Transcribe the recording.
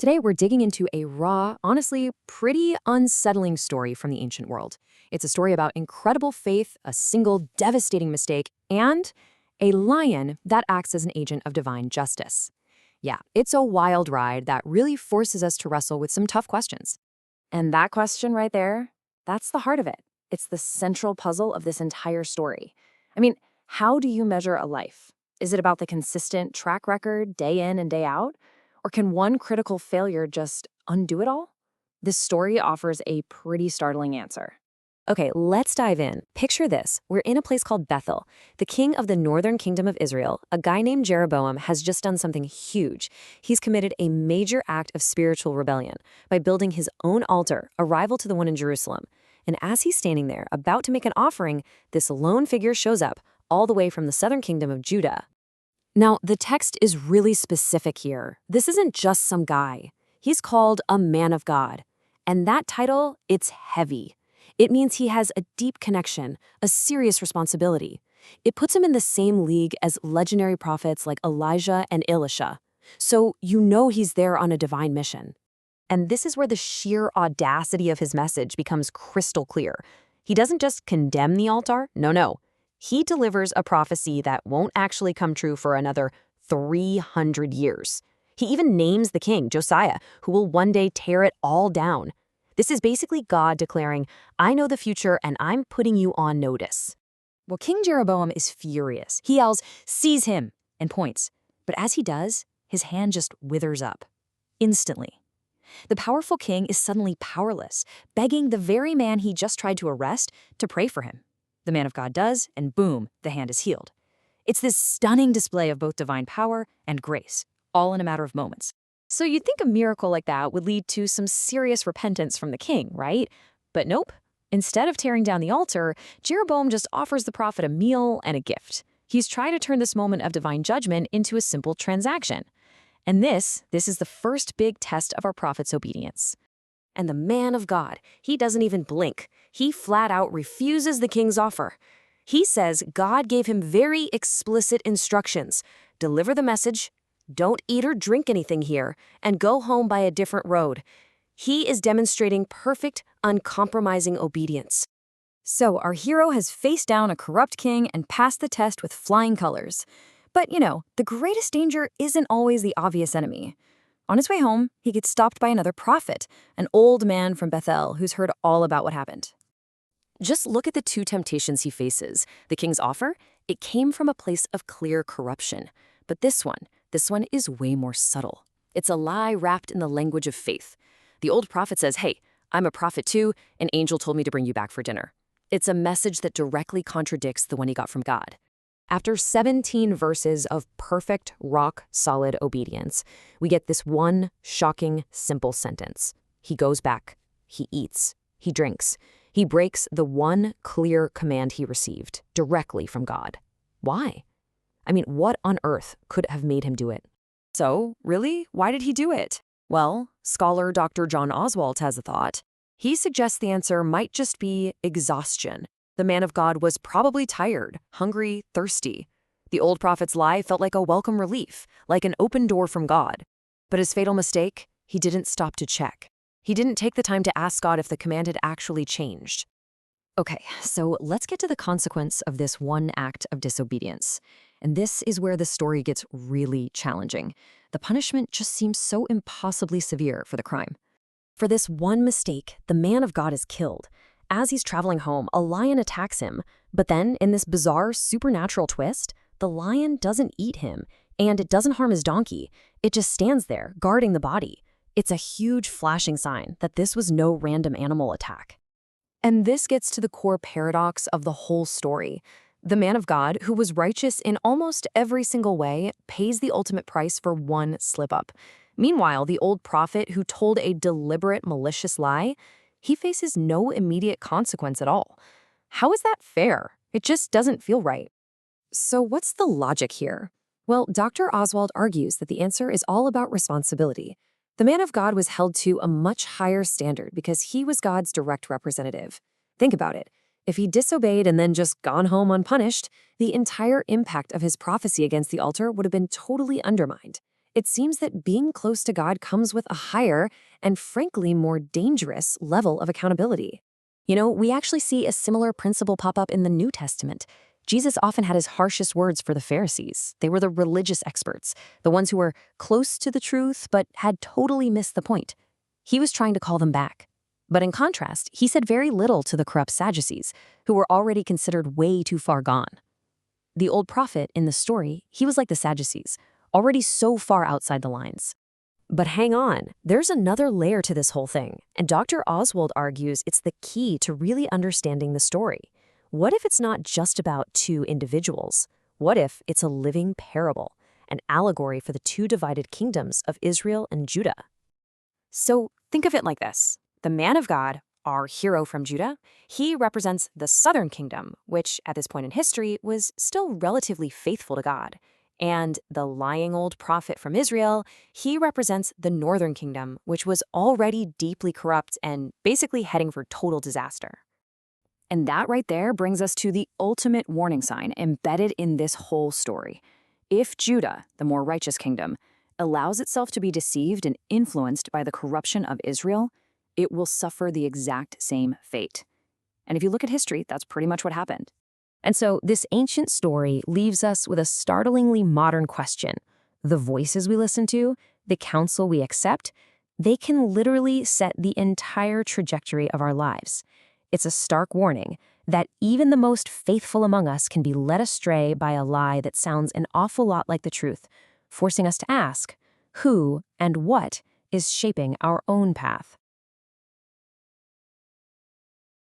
Today, we're digging into a raw, honestly, pretty unsettling story from the ancient world. It's a story about incredible faith, a single devastating mistake, and a lion that acts as an agent of divine justice. Yeah, it's a wild ride that really forces us to wrestle with some tough questions. And that question right there, that's the heart of it. It's the central puzzle of this entire story. I mean, how do you measure a life? Is it about the consistent track record day in and day out? Or can one critical failure just undo it all? This story offers a pretty startling answer. Okay, let's dive in. Picture this. We're in a place called Bethel. The king of the northern kingdom of Israel, a guy named Jeroboam, has just done something huge. He's committed a major act of spiritual rebellion by building his own altar, a rival to the one in Jerusalem. And as he's standing there, about to make an offering, this lone figure shows up, all the way from the southern kingdom of Judah. Now, the text is really specific here. This isn't just some guy. He's called a man of God. And that title, it's heavy. It means he has a deep connection, a serious responsibility. It puts him in the same league as legendary prophets like Elijah and Elisha. So you know he's there on a divine mission. And this is where the sheer audacity of his message becomes crystal clear. He doesn't just condemn the altar, no. He delivers a prophecy that won't actually come true for another 300 years. He even names the king, Josiah, who will one day tear it all down. This is basically God declaring, I know the future and I'm putting you on notice. Well, King Jeroboam is furious. He yells, "Seize him," and points. But as he does, his hand just withers up. Instantly. The powerful king is suddenly powerless, begging the very man he just tried to arrest to pray for him. The man of God does, and boom, the hand is healed. It's this stunning display of both divine power and grace, all in a matter of moments. So you'd think a miracle like that would lead to some serious repentance from the king, right? But nope. Instead of tearing down the altar, Jeroboam just offers the prophet a meal and a gift. He's trying to turn this moment of divine judgment into a simple transaction. And this is the first big test of our prophet's obedience. And the man of God, he doesn't even blink. He flat out refuses the king's offer. He says God gave him very explicit instructions. Deliver the message, don't eat or drink anything here, and go home by a different road. He is demonstrating perfect, uncompromising obedience. So our hero has faced down a corrupt king and passed the test with flying colors. But, the greatest danger isn't always the obvious enemy. On his way home, he gets stopped by another prophet, an old man from Bethel who's heard all about what happened. Just look at the two temptations he faces. The king's offer, it came from a place of clear corruption. But this one is way more subtle. It's a lie wrapped in the language of faith. The old prophet says, hey, I'm a prophet too, an angel told me to bring you back for dinner. It's a message that directly contradicts the one he got from God. After 17 verses of perfect, rock-solid obedience, we get this one shocking, simple sentence. He goes back, he eats, he drinks. He breaks the one clear command he received directly from God. Why? I mean, what on earth could have made him do it? So, really, why did he do it? Well, scholar Dr. John Oswalt has a thought. He suggests the answer might just be exhaustion. The man of God was probably tired, hungry, thirsty. The old prophet's lie felt like a welcome relief, like an open door from God. But his fatal mistake, he didn't stop to check. He didn't take the time to ask God if the command had actually changed. Okay, so let's get to the consequence of this one act of disobedience. And this is where the story gets really challenging. The punishment just seems so impossibly severe for the crime. For this one mistake, the man of God is killed. As he's traveling home, a lion attacks him. But then, in this bizarre supernatural twist, the lion doesn't eat him, and it doesn't harm his donkey. It just stands there, guarding the body. It's a huge flashing sign that this was no random animal attack. And this gets to the core paradox of the whole story. The man of God, who was righteous in almost every single way, pays the ultimate price for one slip-up. Meanwhile, the old prophet who told a deliberate, malicious lie, he faces no immediate consequence at all. How is that fair? It just doesn't feel right. So what's the logic here? Well, Dr. Oswalt argues that the answer is all about responsibility. The man of God was held to a much higher standard because he was God's direct representative. Think about it. If he disobeyed and then just gone home unpunished, the entire impact of his prophecy against the altar would have been totally undermined. It seems that being close to God comes with a higher and frankly more dangerous level of accountability. We actually see a similar principle pop up in the New Testament. Jesus often had his harshest words for the Pharisees. They were the religious experts, the ones who were close to the truth but had totally missed the point. He was trying to call them back. But in contrast, he said very little to the corrupt Sadducees, who were already considered way too far gone. The old prophet in the story, he was like the Sadducees, already so far outside the lines. But hang on, there's another layer to this whole thing, and Dr. Oswalt argues it's the key to really understanding the story. What if it's not just about two individuals? What if it's a living parable, an allegory for the two divided kingdoms of Israel and Judah? So think of it like this. The man of God, our hero from Judah, he represents the southern kingdom, which at this point in history was still relatively faithful to God. And the lying old prophet from Israel, he represents the northern kingdom, which was already deeply corrupt and basically heading for total disaster. And that right there brings us to the ultimate warning sign embedded in this whole story. If Judah, the more righteous kingdom, allows itself to be deceived and influenced by the corruption of Israel, it will suffer the exact same fate. And if you look at history, that's pretty much what happened. And so this ancient story leaves us with a startlingly modern question. The voices we listen to, the counsel we accept, they can literally set the entire trajectory of our lives. It's a stark warning that even the most faithful among us can be led astray by a lie that sounds an awful lot like the truth, forcing us to ask, who and what is shaping our own path?